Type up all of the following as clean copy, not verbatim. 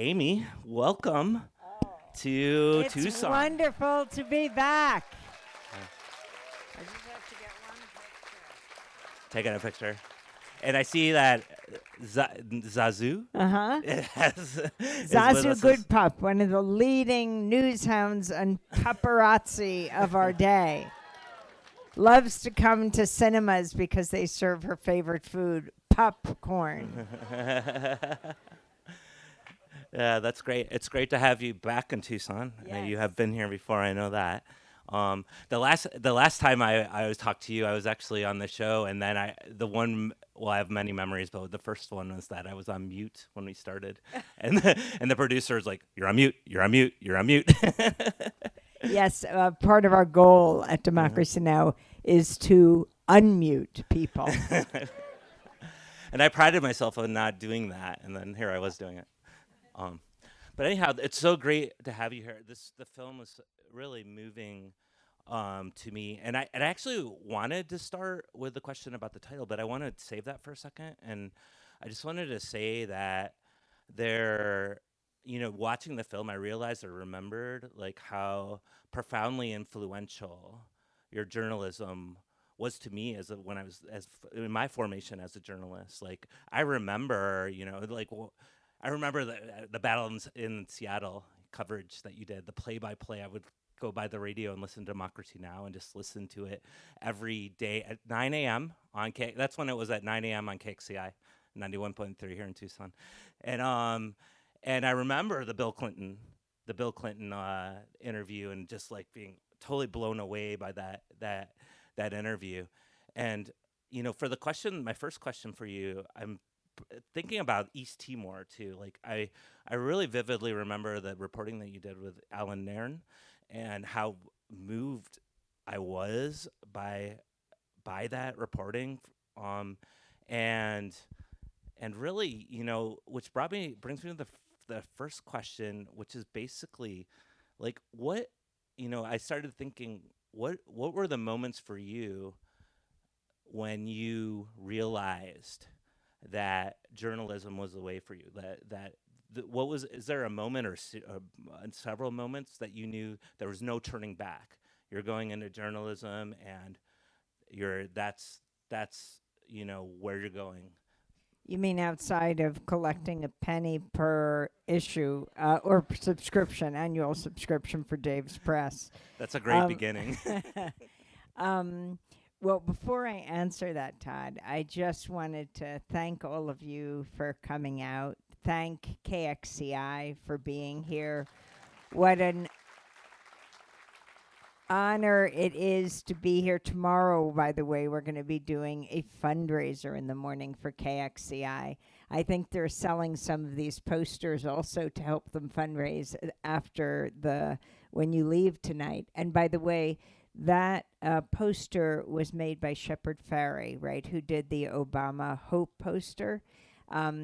Amy, welcome to It's Tucson. wonderful to be back. I just have to get one picture. Taking a picture. And I see that Zazu Uh-huh. is with Zazu us. Goodpup, one of the leading news hounds and paparazzi of our day. Loves to come to cinemas because they serve her favorite food, popcorn. Yeah, that's great. It's great to have you back in Tucson. Yes. You have been here before, I know that. The last time I was talked to you, I was actually on the show, and then I have many memories, but the first one was that I was on mute when we started, and the producer was like, "You're on mute. You're on mute. You're on mute." Yes, part of our goal at Democracy Now! Is to unmute people. And I prided myself on not doing that, and then here I was doing it. But anyhow, it's so great to have you here. The film was really moving to me, and I actually wanted to start with the question about the title, but I want to save that for a second. And I just wanted to say that watching the film, I realized or remembered like how profoundly influential your journalism was to me when I was in my formation as a journalist. Like I remember, I remember the battle in Seattle coverage that you did, the play-by-play. I would go by the radio and listen to Democracy Now! And just listen to it every day at 9 a.m. on K. That's when it was at 9 a.m. on KXCI, 91.3 here in Tucson. And I remember the Bill Clinton interview, and just like being totally blown away by that interview. And for the question, my first question for you, I'm thinking about East Timor too. Like I really vividly remember the reporting that you did with Alan Nairn, and how moved I was by that reporting, and really, which brings me to the first question, which is basically like what, I started thinking, what were the moments for you when you realized that journalism was the way for you? Is there a moment or several moments that you knew there was no turning back? You're going into journalism, and that's where you're going. You mean outside of collecting a penny per issue or subscription, annual subscription for Dave's Press? That's a great beginning. Well, before I answer that, Todd, I just wanted to thank all of you for coming out. Thank KXCI for being here. What an honor it is to be here. Tomorrow, by the way, we're going to be doing a fundraiser in the morning for KXCI. I think they're selling some of these posters also to help them fundraise after when you leave tonight. And by the way, that poster was made by Shepard Fairey, right, who did the Obama Hope poster.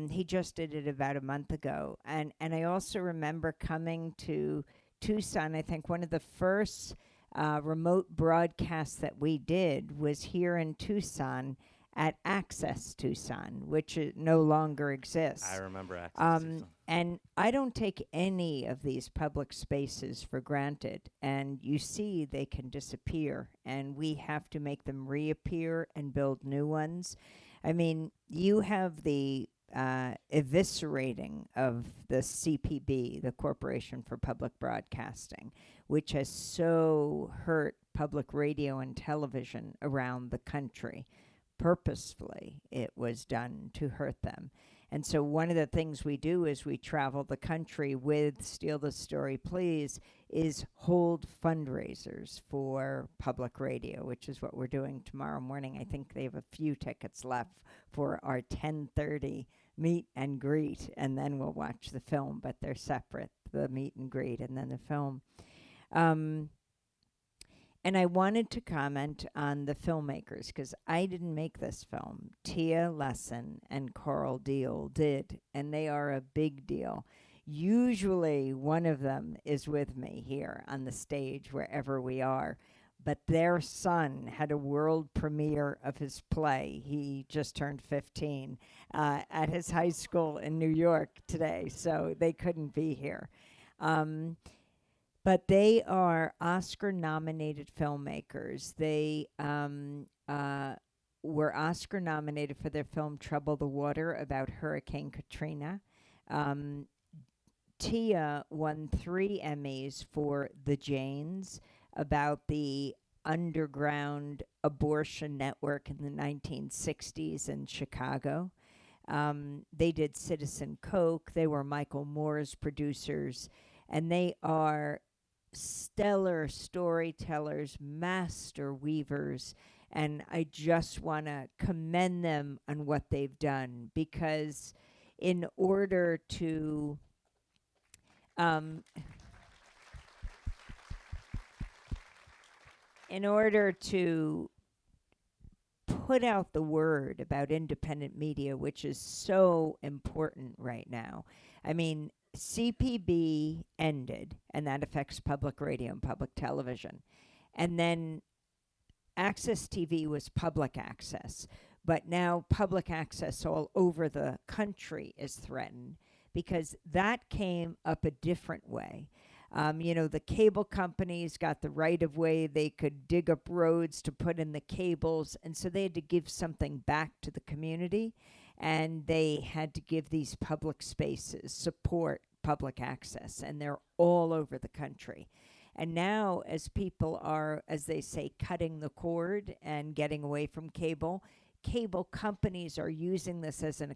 He just did it about a month ago. And I also remember coming to Tucson. I think one of the first remote broadcasts that we did was here in Tucson at Access Tucson, which no longer exists. I remember Access Tucson. And I don't take any of these public spaces for granted. And you see they can disappear, and we have to make them reappear and build new ones. I mean, you have the eviscerating of the CPB, the Corporation for Public Broadcasting, which has so hurt public radio and television around the country. Purposefully, it was done to hurt them. And so one of the things we do is we travel the country with Steal the Story Please, is hold fundraisers for public radio, which is what we're doing tomorrow morning. I think they have a few tickets left for our 10:30 meet and greet, and then we'll watch the film, but they're separate, the meet and greet and then the film. And I wanted to comment on the filmmakers, because I didn't make this film. Tia Lesson and Carl Deal did, and they are a big deal. Usually one of them is with me here on the stage wherever we are, but their son had a world premiere of his play. He just turned 15 at his high school in New York today, so they couldn't be here. But they are Oscar-nominated filmmakers. They were Oscar-nominated for their film Trouble the Water about Hurricane Katrina. Tia won 3 Emmys for The Janes, about the underground abortion network in the 1960s in Chicago. They did Citizen Coke. They were Michael Moore's producers, and they are stellar storytellers, master weavers, and I just want to commend them on what they've done, because in order to put out the word about independent media, which is so important right now. I mean, CPB ended, and that affects public radio and public television. And then Access TV was public access. But now public access all over the country is threatened, because that came up a different way. The cable companies got the right of way. They could dig up roads to put in the cables. And so they had to give something back to the community. And they had to give these public spaces support public access. And they're all over the country. And now, as people are, as they say, cutting the cord and getting away from cable companies are using this as an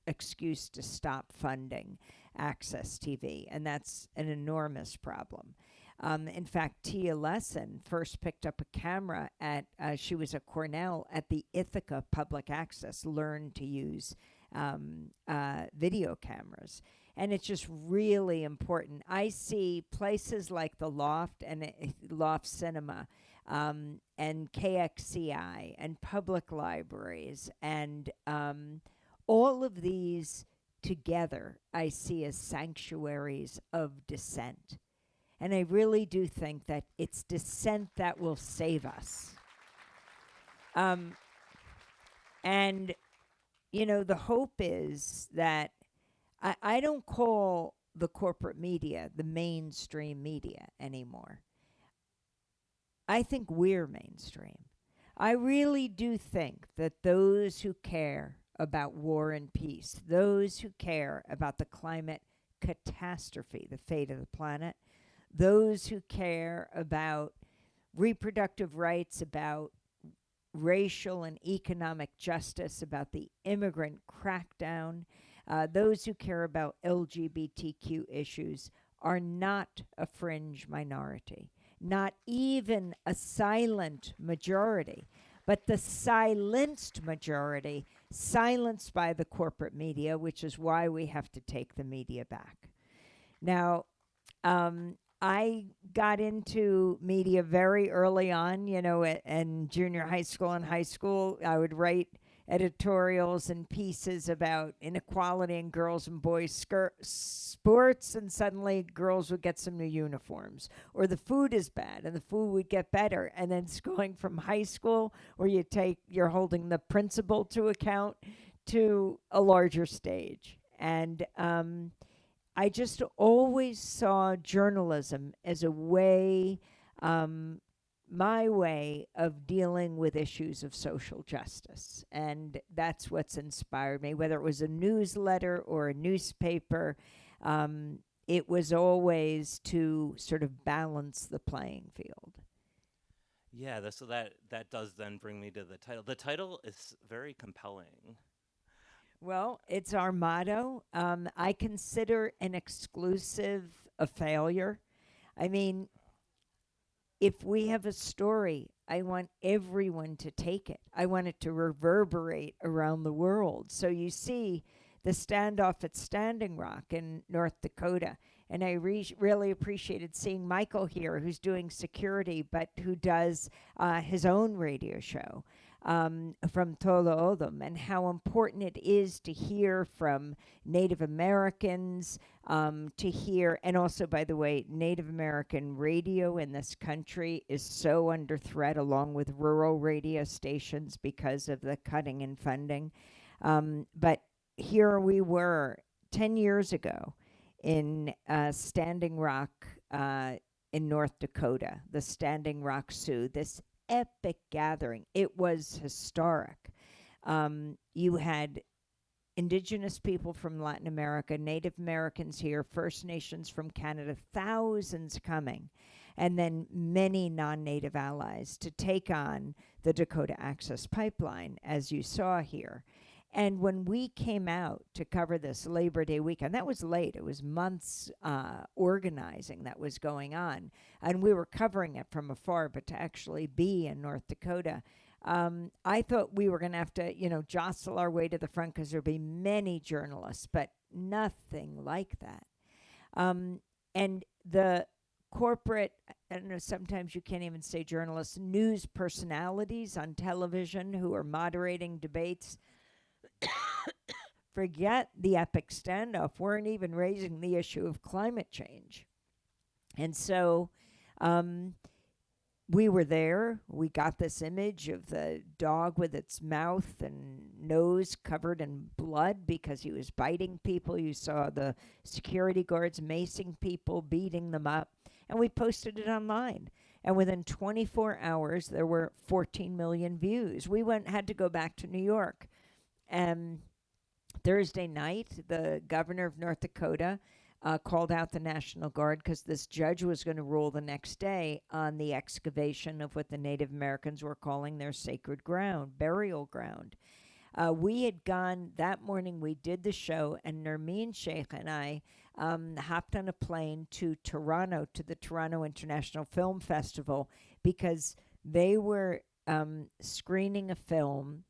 excuse to stop funding Access TV, and that's an enormous problem. In fact, Tia Lesson first picked up a camera at, she was at Cornell, at the Ithaca Public Access, learned to use video cameras. And it's just really important. I see places like the Loft and Loft Cinema, and KXCI and public libraries, and all of these together I see as sanctuaries of dissent. And I really do think that it's dissent that will save us. And, the hope is that I don't call the corporate media the mainstream media anymore. I think we're mainstream. I really do think that those who care about war and peace, those who care about the climate catastrophe, the fate of the planet, those who care about reproductive rights, about racial and economic justice, about the immigrant crackdown, those who care about LGBTQ issues are not a fringe minority. Not even a silent majority, but the silenced majority, silenced by the corporate media, which is why we have to take the media back. Now, I got into media very early on, in junior high school and high school. I would write editorials and pieces about inequality in girls and boys sports, and suddenly girls would get some new uniforms, or the food is bad and the food would get better. And then it's going from high school, where you're holding the principal to account, to a larger stage. And I just always saw journalism as a way, my way of dealing with issues of social justice. And that's what's inspired me, whether it was a newsletter or a newspaper. It was always to sort of balance the playing field. Yeah, so that does then bring me to the title. The title is very compelling. Well, it's our motto. I consider an exclusive a failure. I mean, if we have a story, I want everyone to take it. I want it to reverberate around the world. So you see the standoff at Standing Rock in North Dakota. And I really appreciated seeing Michael here, who's doing security, but who does his own radio show. from Tolo Odom, and how important it is to hear from Native Americans, to hear, and also, by the way, Native American radio in this country is so under threat, along with rural radio stations, because of the cutting in funding. But here we were 10 years ago in Standing Rock in North Dakota, the Standing Rock Sioux, this epic gathering. It was historic. You had Indigenous people from Latin America, Native Americans here, First Nations from Canada, thousands coming, and then many non-Native allies to take on the Dakota Access Pipeline, as you saw here. And when we came out to cover this Labor Day weekend, that was late. It was months organizing that was going on. And we were covering it from afar, but to actually be in North Dakota, I thought we were going to have to, jostle our way to the front because there'd be many journalists, but nothing like that. And the corporate, I don't know, sometimes you can't even say journalists, news personalities on television who are moderating debates, forget the epic standoff, weren't even raising the issue of climate change. And so we were there. We got this image of the dog with its mouth and nose covered in blood because he was biting people. You saw the security guards macing people, beating them up. And we posted it online. And within 24 hours, there were 14 million views. We had to go back to New York. And Thursday night, the governor of North Dakota called out the National Guard because this judge was going to rule the next day on the excavation of what the Native Americans were calling their sacred ground, burial ground. We had gone that morning, we did the show, and Nermeen Sheikh and I hopped on a plane to Toronto, to the Toronto International Film Festival, because they were screening a film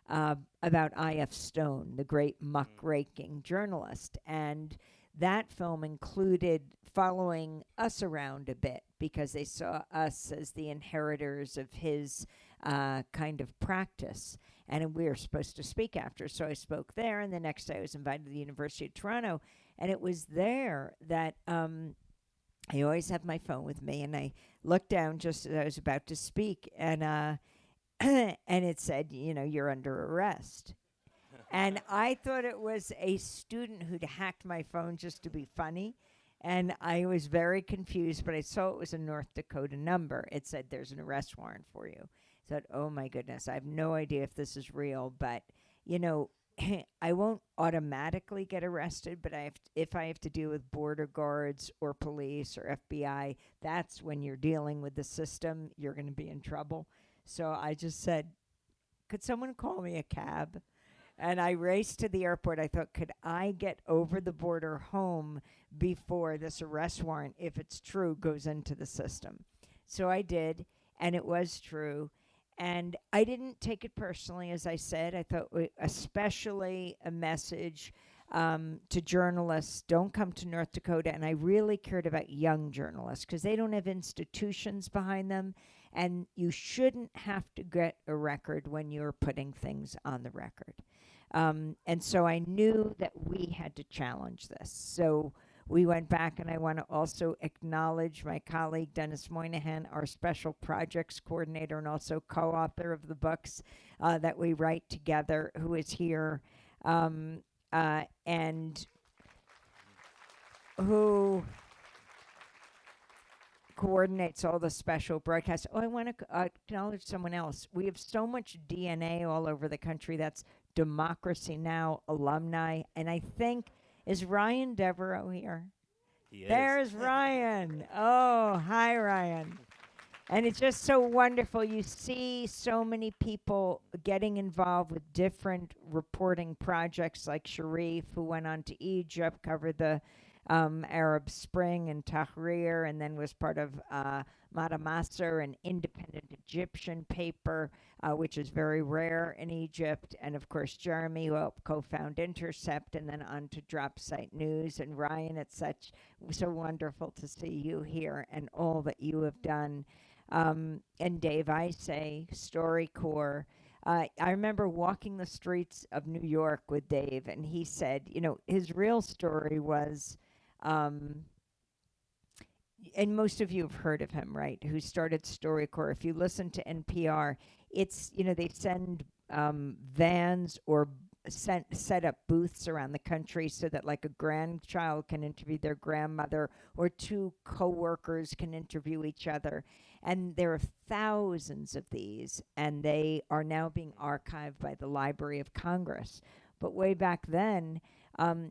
about I.F. Stone, the great muckraking journalist. And that film included following us around a bit because they saw us as the inheritors of his kind of practice. And we were supposed to speak after, so I spoke there. And the next day I was invited to the University of Toronto. And it was there that I always have my phone with me. And I looked down just as I was about to speak, and and it said, you're under arrest. And I thought it was a student who'd hacked my phone just to be funny. And I was very confused, but I saw it was a North Dakota number. It said, there's an arrest warrant for you. I thought, oh my goodness, I have no idea if this is real, but, I won't automatically get arrested, but if I have to deal with border guards or police or FBI, that's when you're dealing with the system, you're going to be in trouble. So I just said, could someone call me a cab? And I raced to the airport. I thought, could I get over the border home before this arrest warrant, if it's true, goes into the system? So I did, and it was true. And I didn't take it personally, as I said. I thought especially a message to journalists, don't come to North Dakota. And I really cared about young journalists because they don't have institutions behind them. And you shouldn't have to get a record when you're putting things on the record. And so I knew that we had to challenge this. So we went back, and I want to also acknowledge my colleague, Dennis Moynihan, our special projects coordinator and also co-author of the books that we write together, who is here, and who coordinates all the special broadcasts. Oh, I want to acknowledge someone else. We have so much DNA all over the country. That's Democracy Now! Alumni. And I think, is Ryan Devereaux here? He is. There's Ryan. Oh, hi, Ryan. And it's just so wonderful. You see so many people getting involved with different reporting projects, like Sharif, who went on to Egypt, covered the Arab Spring and Tahrir, and then was part of Madamasar, an independent Egyptian paper, which is very rare in Egypt. And of course, Jeremy, who helped co-found Intercept, and then on to Drop Site News. And Ryan, it's so wonderful to see you here and all that you have done. And Dave Isay, StoryCorps. I remember walking the streets of New York with Dave, and he said, his real story was, um, and most of you have heard of him, right? Who started StoryCorps. If you listen to NPR, it's, they send vans or set up booths around the country so that like a grandchild can interview their grandmother or two coworkers can interview each other. And there are thousands of these, and they are now being archived by the Library of Congress. But way back then,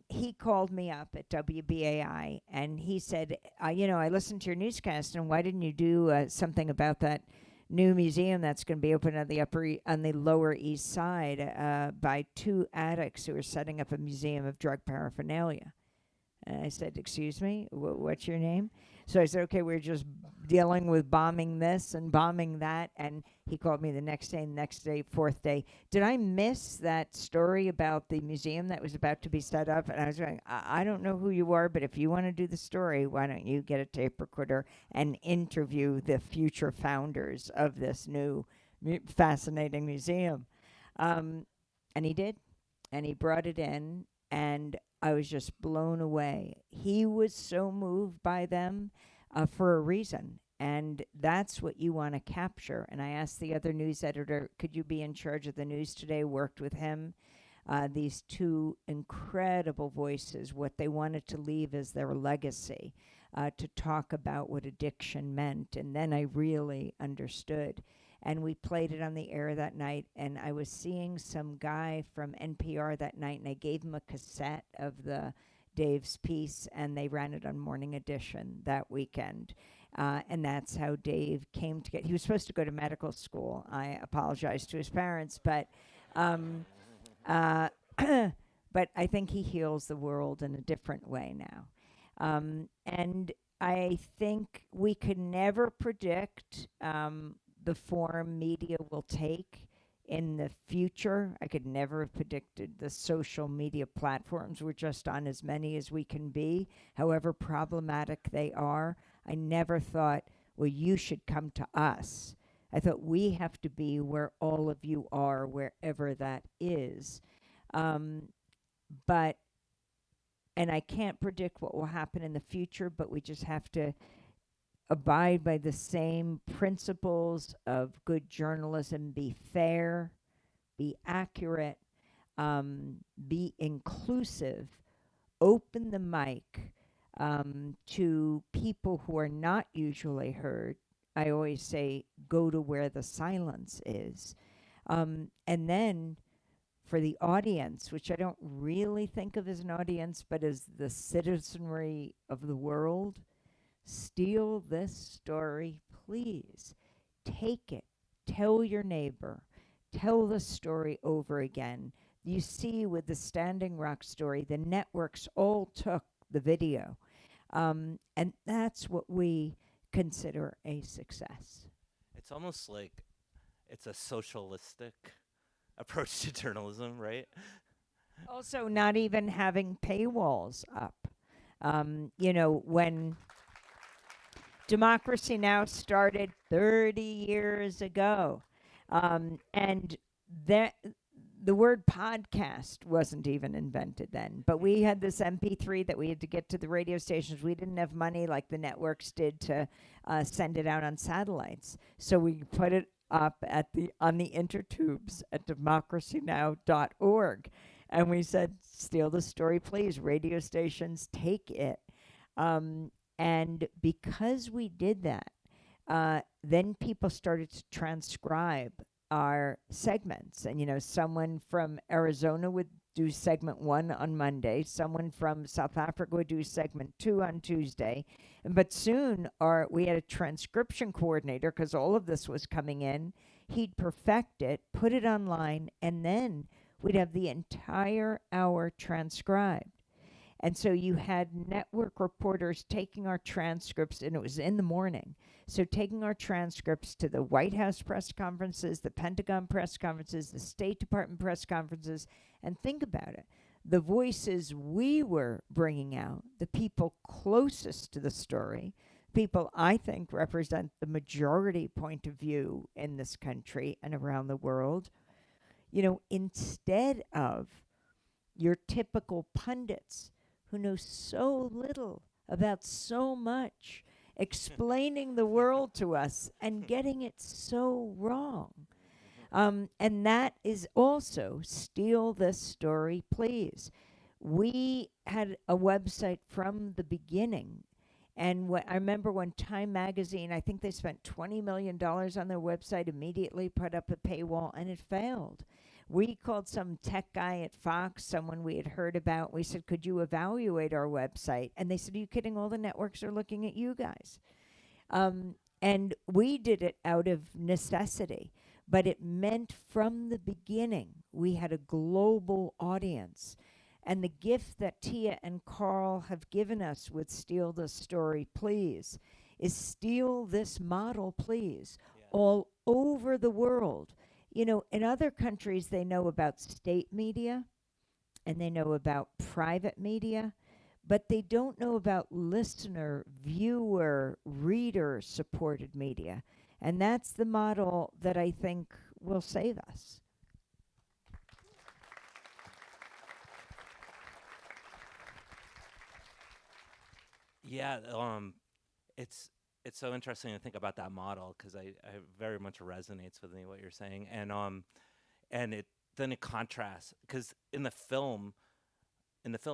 he called me up at WBAI and he said, I listened to your newscast, and why didn't you do something about that new museum that's going to be open on the Lower East Side by two addicts who are setting up a museum of drug paraphernalia? And I said, excuse me, what's your name? So I said, okay, we're just dealing with bombing this and bombing that. And he called me the next day, fourth day. Did I miss that story about the museum that was about to be set up? And I was going, I don't know who you are, but if you want to do the story, why don't you get a tape recorder and interview the future founders of this new fascinating museum? And he did. And he brought it in, and I was just blown away. He was so moved by them for a reason, and that's what you want to capture. And I asked the other news editor, could you be in charge of the news today? Worked with him. These two incredible voices, what they wanted to leave as their legacy, to talk about what addiction meant. And then I really understood. And we played it on the air that night, and I was seeing some guy from NPR that night, and I gave him a cassette of Dave's piece, and they ran it on Morning Edition that weekend. And that's how Dave came to he was supposed to go to medical school. I apologize to his parents, but but I think he heals the world in a different way now. And I think we could never predict the form media will take in the future. I could never have predicted the social media platforms. We're just on as many as we can be, however problematic they are. I never thought, well, you should come to us. I thought we have to be where all of you are, wherever that is. And I can't predict what will happen in the future, but we just have to abide by the same principles of good journalism: be fair, be accurate, be inclusive, open the mic to people who are not usually heard. I always say, go to where the silence is. And then for the audience, which I don't really think of as an audience, but as the citizenry of the world, steal this story, please. Take it. Tell your neighbor. Tell the story over again. You see with the Standing Rock story, the networks all took the video. And that's what we consider a success. It's almost like it's a socialistic approach to journalism, right? Also, not even having paywalls up. When Democracy Now! Started 30 years ago. And the word podcast wasn't even invented then. But we had this MP3 that we had to get to the radio stations. We didn't have money like the networks did to send it out on satellites. So we put it up on the intertubes at democracynow.org. And we said, steal the story, please. Radio stations, take it. And because we did that, then people started to transcribe our segments. And, someone from Arizona would do segment 1 on Monday. Someone from South Africa would do segment 2 on Tuesday. But soon we had a transcription coordinator, because all of this was coming in. He'd perfect it, put it online, and then we'd have the entire hour transcribed. And so you had network reporters taking our transcripts, and it was in the morning. So taking our transcripts to the White House press conferences, the Pentagon press conferences, the State Department press conferences, and think about it. The voices we were bringing out, the people closest to the story, people I think represent the majority point of view in this country and around the world, instead of your typical pundits who know so little about so much, explaining the world to us and getting it so wrong. And that is also Steal This Story, Please. We had a website from the beginning. And I remember when Time Magazine, I think they spent $20 million on their website, immediately put up a paywall, and it failed. We called some tech guy at Fox, someone we had heard about. We said, could you evaluate our website? And they said, are you kidding? All the networks are looking at you guys. And we did it out of necessity. But it meant from the beginning we had a global audience. And the gift that Tia and Carl have given us with Steal This Story, Please, is steal this model, please, all over the world. In other countries, they know about state media and they know about private media, but they don't know about listener, viewer, reader supported media. And that's the model that I think will save us. Yeah, it's so interesting to think about that model because I very much resonates with me what you're saying, and it contrasts because in the film,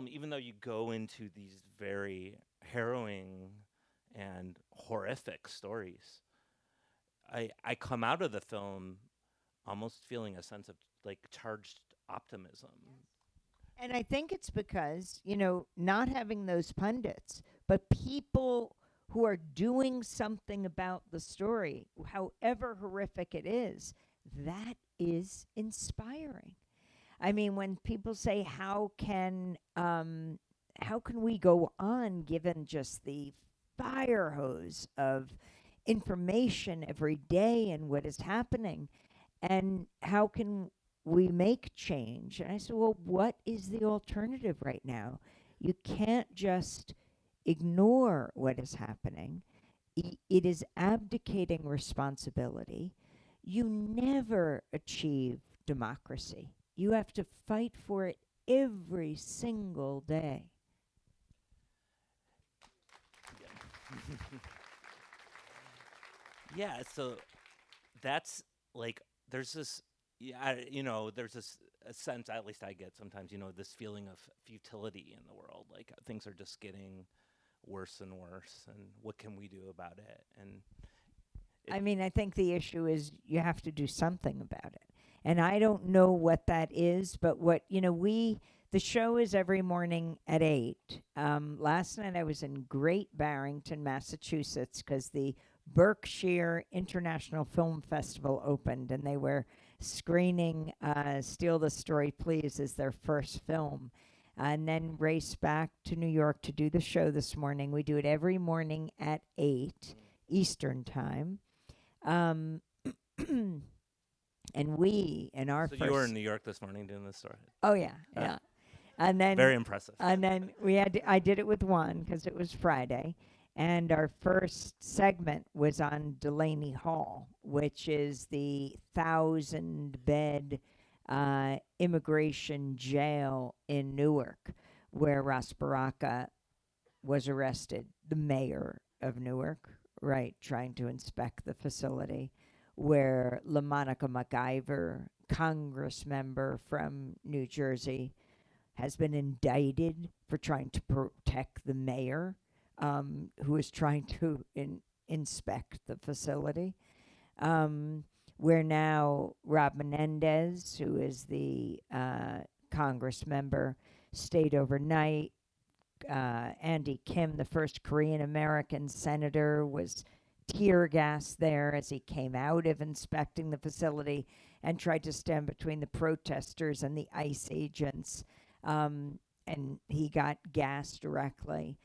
even though you go into these very harrowing and horrific stories, I come out of the film almost feeling a sense of like charged optimism. And I think it's because, not having those pundits, but people who are doing something about the story, however horrific it is, that is inspiring. I mean, when people say, how can we go on given just the fire hose of information every day and what is happening, and how can we make change? And I said, well, what is the alternative right now? You can't just ignore what is happening. It is abdicating responsibility. You never achieve democracy. You have to fight for it every single day. Yeah, so that's like there's this there's this a sense, at least I get sometimes, this feeling of futility in the world, like things are just getting worse and worse, and what can we do about it? And I think the issue is you have to do something about it. And I don't know what that is, but the show is every morning at 8. Last night I was in Great Barrington, Massachusetts, because the Berkshire International Film Festival opened, and they were screening Steal the Story, Please as their first film, and then raced back to New York to do the show this morning. We do it every morning at 8 Eastern Time. And we, in our so first... you were in New York this morning doing this story. Oh, yeah. And then... Very impressive. And then I did it with Juan because it was Friday. And our first segment was on Delaney Hall, which is the 1,000-bed immigration jail in Newark, where Ras Baraka was arrested, the mayor of Newark, right, trying to inspect the facility, where LaMonica MacIver, Congress member from New Jersey, has been indicted for trying to protect the mayor, who is trying to inspect the facility. Where now Rob Menendez, who is the Congress member, stayed overnight. Andy Kim, the first Korean-American senator, was tear gas there as he came out of inspecting the facility and tried to stand between the protesters and the ICE agents, and he got gassed directly.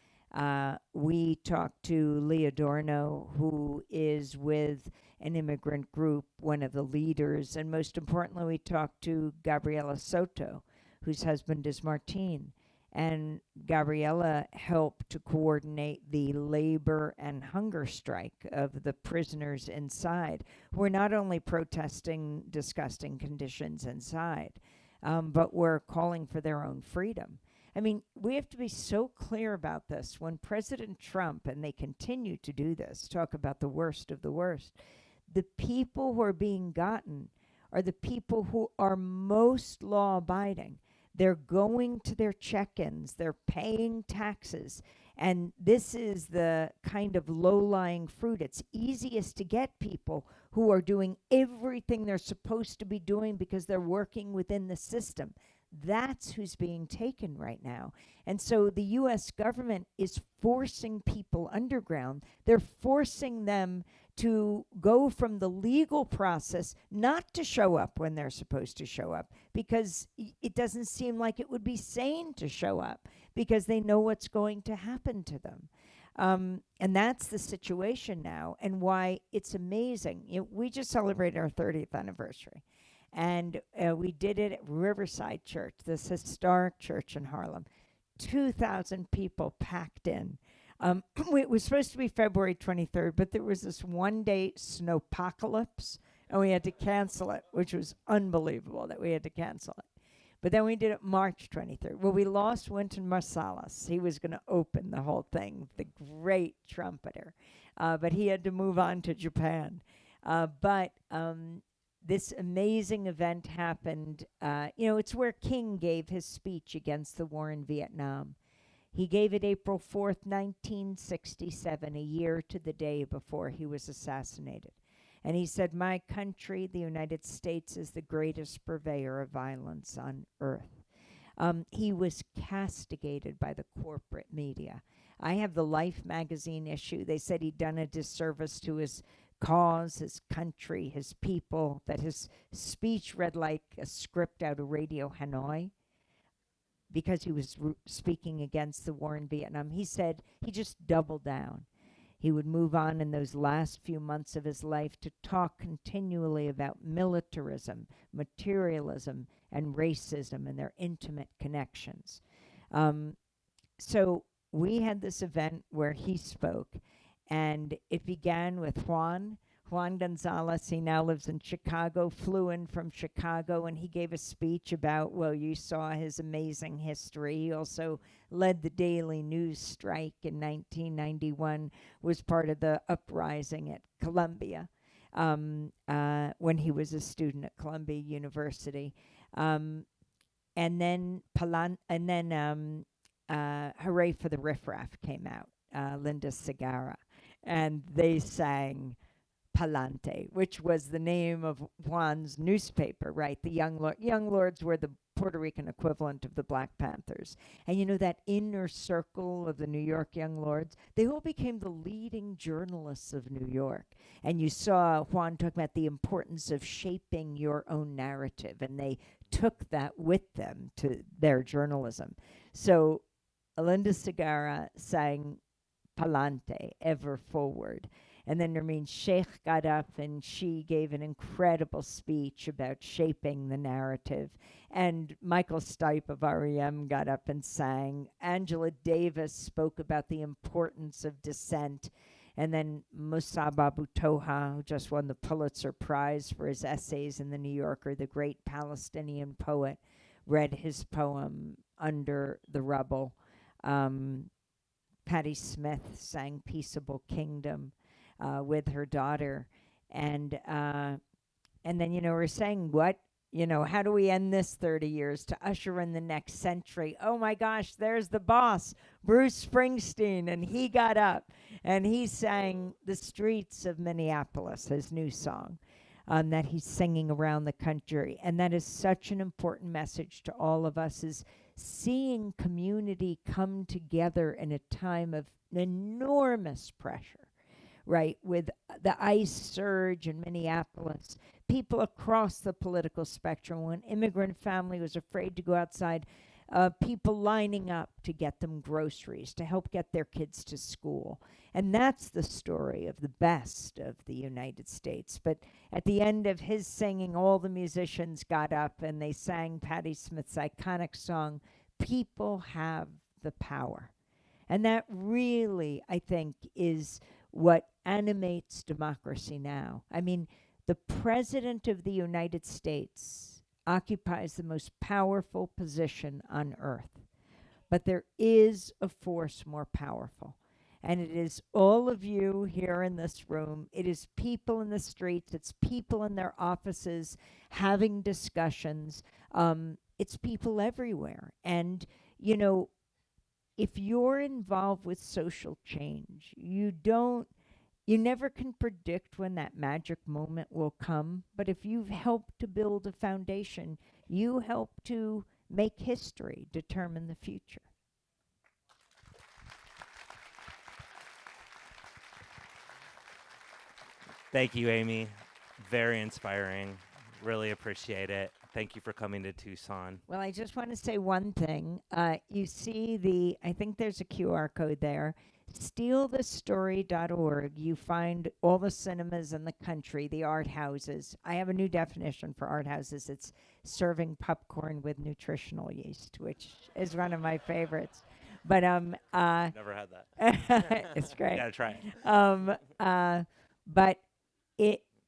We talked to Lee Adorno, who is with an immigrant group, one of the leaders, and most importantly, we talked to Gabriela Soto, whose husband is Martin. And Gabriella helped to coordinate the labor and hunger strike of the prisoners inside, who were not only protesting disgusting conditions inside, but were calling for their own freedom. I mean, we have to be so clear about this. When President Trump, and they continue to do this, talk about the worst of the worst, the people who are being gotten are the people who are most law abiding. They're going to their check-ins, they're paying taxes, and this is the kind of low-lying fruit. It's easiest to get people who are doing everything they're supposed to be doing because they're working within the system. That's who's being taken right now. And so the US government is forcing people underground. They're forcing them to go from the legal process not to show up when they're supposed to show up, because it doesn't seem like it would be sane to show up because they know what's going to happen to them. And that's the situation now, and why it's amazing. We just celebrated our 30th anniversary. And we did it at Riverside Church, this historic church in Harlem. 2,000 people packed in. It was supposed to be February 23rd, but there was this one-day snowpocalypse, and we had to cancel it, which was unbelievable that we had to cancel it. But then we did it March 23rd. Well, we lost Wynton Marsalis. He was going to open the whole thing, the great trumpeter. But he had to move on to Japan. But this amazing event happened. It's where King gave his speech against the war in Vietnam. He gave it April 4th, 1967, a year to the day before he was assassinated. And he said, "My country, the United States, is the greatest purveyor of violence on earth." He was castigated by the corporate media. I have the Life magazine issue. They said he'd done a disservice to his cause, his country, his people, that his speech read like a script out of Radio Hanoi because he was speaking against the war in Vietnam. He said he just doubled down. He would move on in those last few months of his life to talk continually about militarism, materialism, and racism and their intimate connections. So we had this event where he spoke, and it began with Juan Gonzalez. He now lives in Chicago, flew in from Chicago, and he gave a speech about, well, you saw his amazing history. He also led the Daily News strike in 1991, was part of the uprising at Columbia when he was a student at Columbia University. And then Hooray for the Riffraff came out, Linda Segarra, and they sang Palante, which was the name of Juan's newspaper, right? The Young Lords were the Puerto Rican equivalent of the Black Panthers. And that inner circle of the New York Young Lords, they all became the leading journalists of New York. And you saw Juan talk about the importance of shaping your own narrative, and they took that with them to their journalism. So Linda Segarra sang Palante, ever forward. And then Nermeen Sheikh got up and she gave an incredible speech about shaping the narrative. And Michael Stipe of REM got up and sang. Angela Davis spoke about the importance of dissent. And then Musab Abu Toha, who just won the Pulitzer Prize for his essays in The New Yorker, the great Palestinian poet, read his poem Under the Rubble. Patti Smith sang Peaceable Kingdom with her daughter. And then, we're saying, how do we end this 30 years to usher in the next century? Oh my gosh, there's the boss, Bruce Springsteen, and he got up and he sang The Streets of Minneapolis, his new song that he's singing around the country. And that is such an important message to all of us, is seeing community come together in a time of enormous pressure, right? With the ICE surge in Minneapolis, people across the political spectrum, when immigrant family was afraid to go outside, people lining up to get them groceries, to help get their kids to school. And that's the story of the best of the United States. But at the end of his singing, all the musicians got up and they sang Patti Smith's iconic song, people have the power. And that really, I think, is what animates democracy now. I mean, the President of the United States occupies the most powerful position on earth. But there is a force more powerful. And it is all of you here in this room. It is people in the streets. It's people in their offices having discussions. It's people everywhere. And, you know, if you're involved with social change, you never can predict when that magic moment will come. But if you've helped to build a foundation, you help to make history determine the future. Thank you, Amy. Very inspiring. Really appreciate it. Thank you for coming to Tucson. Well, I just want to say one thing. You see I think there's a QR code there. Stealthestory.org. You find all the cinemas in the country, the art houses. I have a new definition for art houses. It's serving popcorn with nutritional yeast, which is one of my favorites. But Never had that. it's great. Gotta try it. But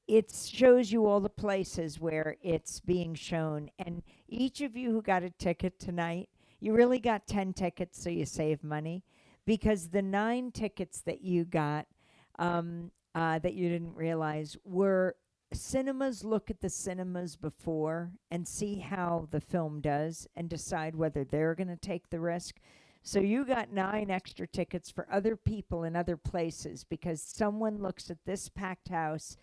it shows you all the places where it's being shown. And each of you who got a ticket tonight, you really got 10 tickets, so you save money. Because the 9 tickets that you got that you didn't realize were cinemas look at the cinemas before and see how the film does and decide whether they're going to take the risk. So you got 9 extra tickets for other people in other places because someone looks at this packed house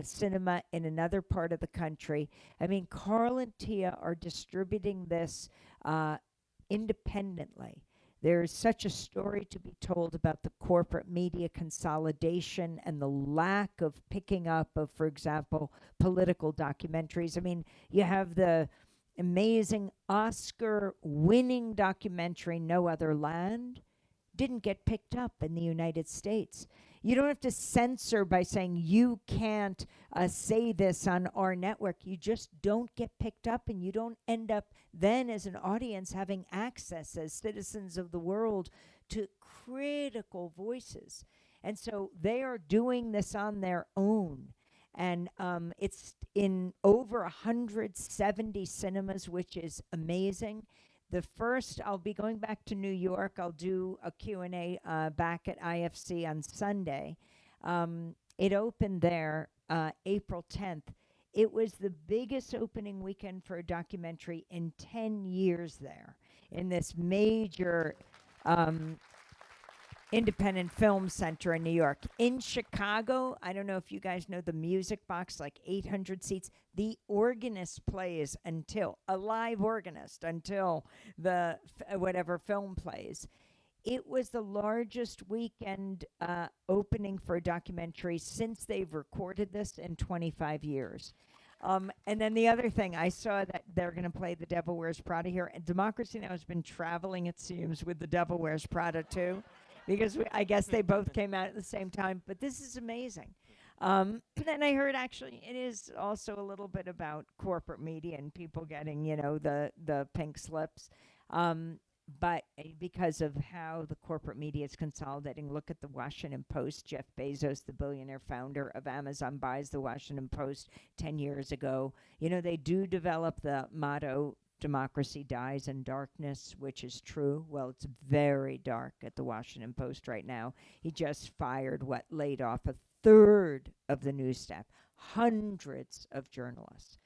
cinema in another part of the country. I mean, Carl and Tia are distributing this independently. There's such a story to be told about the corporate media consolidation and the lack of picking up of, for example, political documentaries. I mean, you have the amazing Oscar-winning documentary, No Other Land, didn't get picked up in the United States. You don't have to censor by saying you can't say this on our network. You just don't get picked up, and you don't end up then as an audience having access as citizens of the world to critical voices. And so they are doing this on their own. And it's in over 170 cinemas, which is amazing. The first, I'll be going back to New York. I'll do a Q&A back at IFC on Sunday. It opened there April 10th. It was the biggest opening weekend for a documentary in 10 years there in this major independent film center in New York. In Chicago, I don't know if you guys know the Music Box, like 800 seats. The organist plays until, a live organist, until the whatever film plays. It was the largest weekend opening for a documentary since they've recorded this in 25 years. And then the other thing, I saw that they're going to play The Devil Wears Prada here. And Democracy Now! Has been traveling, it seems, with The Devil Wears Prada, too. Because I guess they both came out at the same time. But this is amazing. And I heard, actually, it is also a little bit about corporate media and people getting, the pink slips. But because of how the corporate media is consolidating, look at the Washington Post. Jeff Bezos, the billionaire founder of Amazon, buys the Washington Post 10 years ago. They do develop the motto, democracy dies in darkness, which is true. Well, it's very dark at the Washington Post right now. He just laid off a third of the news staff, hundreds of journalists.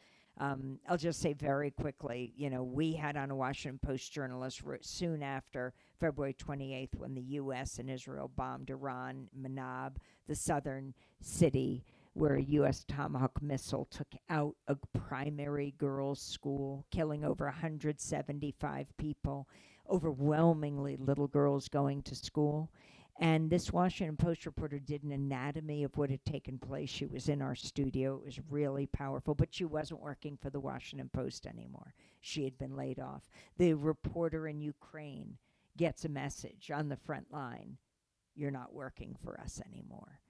I'll just say very quickly, we had on a Washington Post journalist soon after February 28th when the U.S. and Israel bombed Iran, Manab, the southern city, where a U.S. Tomahawk missile took out a primary girls' school, killing over 175 people, overwhelmingly little girls going to school. And this Washington Post reporter did an anatomy of what had taken place. She was in our studio. It was really powerful, but she wasn't working for the Washington Post anymore. She had been laid off. The reporter in Ukraine gets a message on the front line, you're not working for us anymore.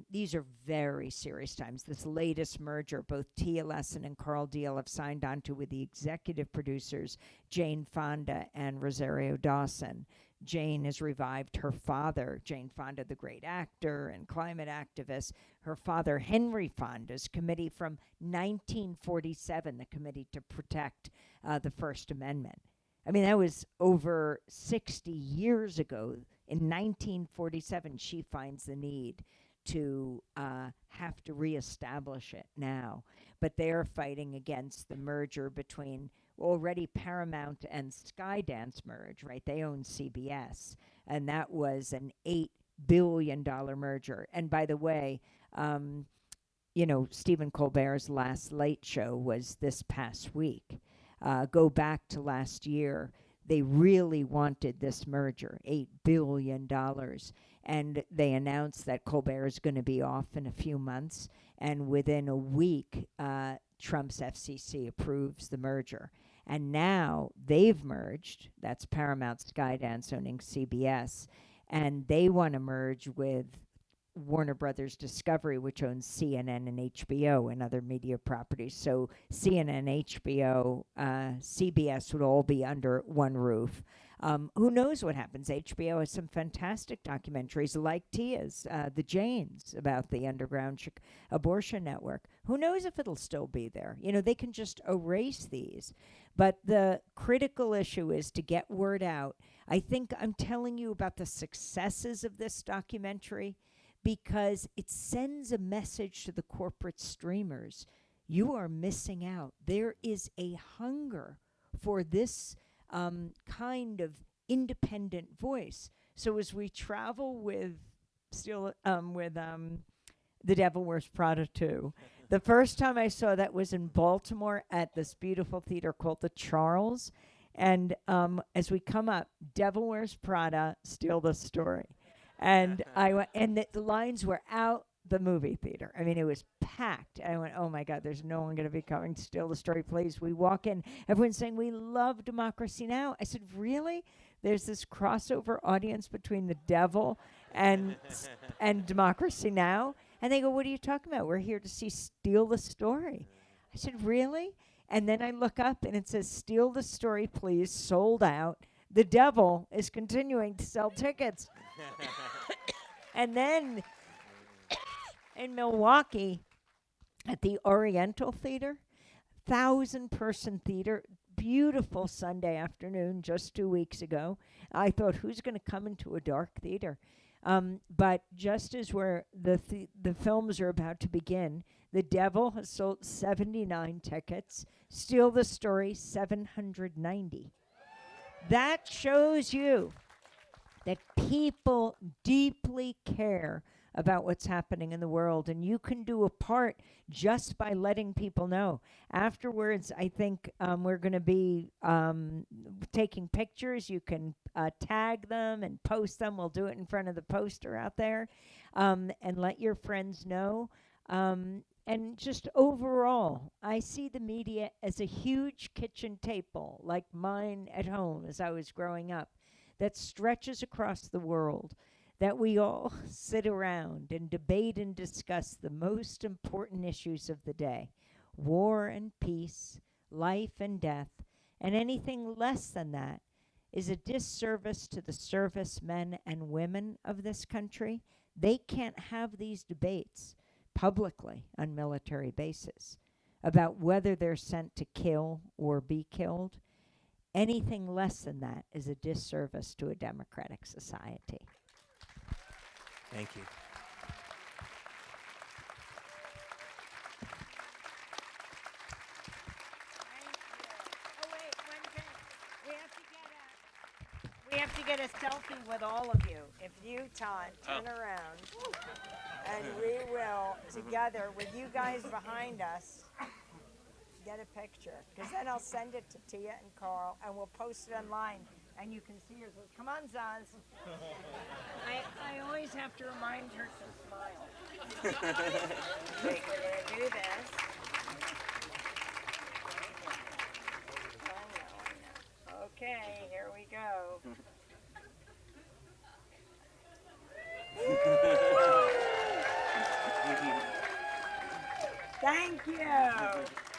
These are very serious times. This latest merger, both Tia Lesson and Carl Deal have signed on to with the executive producers, Jane Fonda and Rosario Dawson. Jane has revived her father, Jane Fonda, the great actor and climate activist. Her father, Henry Fonda's committee from 1947, the Committee to Protect the First Amendment. I mean, that was over 60 years ago. In 1947, she finds the need to have to reestablish it now. But they're fighting against the merger between already Paramount and Skydance merge, right? They own CBS. And that was an $8 billion merger. And by the way, Stephen Colbert's last late show was this past week. Go back to last year. They really wanted this merger, $8 billion. And they announced that Colbert is going to be off in a few months. And within a week, Trump's FCC approves the merger. And now they've merged. That's Paramount Skydance owning CBS. And they want to merge with Warner Brothers Discovery, which owns CNN and HBO and other media properties. So CNN, HBO, CBS would all be under one roof. Who knows what happens? HBO has some fantastic documentaries like Tia's, The Janes, about the underground abortion network. Who knows if it'll still be there? They can just erase these. But the critical issue is to get word out. I think I'm telling you about the successes of this documentary because it sends a message to the corporate streamers. You are missing out. There is a hunger for this kind of independent voice. So as we travel with The Devil Wears Prada 2, the first time I saw that was in Baltimore at this beautiful theater called the Charles. And as we come up, Devil Wears Prada, Steal the Story. And I went, and the lines were out the movie theater. I mean, it was packed. I went, oh my God, there's no one going to be coming to Steal the Story, please. We walk in, everyone's saying, we love Democracy Now! I said, really? There's this crossover audience between The Devil and Democracy Now! And they go, what are you talking about? We're here to see Steal the Story. I said, really? And then I look up and it says, Steal the Story, please, sold out. The Devil is continuing to sell tickets. And then in Milwaukee at the Oriental Theater, 1,000-person theater, beautiful Sunday afternoon just 2 weeks ago. I thought, who's going to come into a dark theater? But just as the films are about to begin, The Devil has sold 79 tickets. Steal the Story, 790. That shows you that people deeply care about what's happening in the world, and you can do a part just by letting people know. Afterwards, I think we're going to be taking pictures. You can tag them and post them. We'll do it in front of the poster out there, and let your friends know. And just overall, I see the media as a huge kitchen table, like mine at home as I was growing up, that stretches across the world, that we all sit around and debate and discuss the most important issues of the day: war and peace, life and death, and anything less than that is a disservice to the servicemen and women of this country. They can't have these debates publicly on military bases about whether they're sent to kill or be killed. Anything less than that is a disservice to a democratic society. Thank you. Oh, wait, one thing. We have to get a selfie with all of you. If you, Todd, turn around, and we will, together with you guys behind us, get a picture. Because then I'll send it to Tia and Carl, and we'll post it online, and you can see yours. Come on, Zaz. I always have to remind her to smile. Wait, we're going to do this. I know. Okay, here we go. Thank you.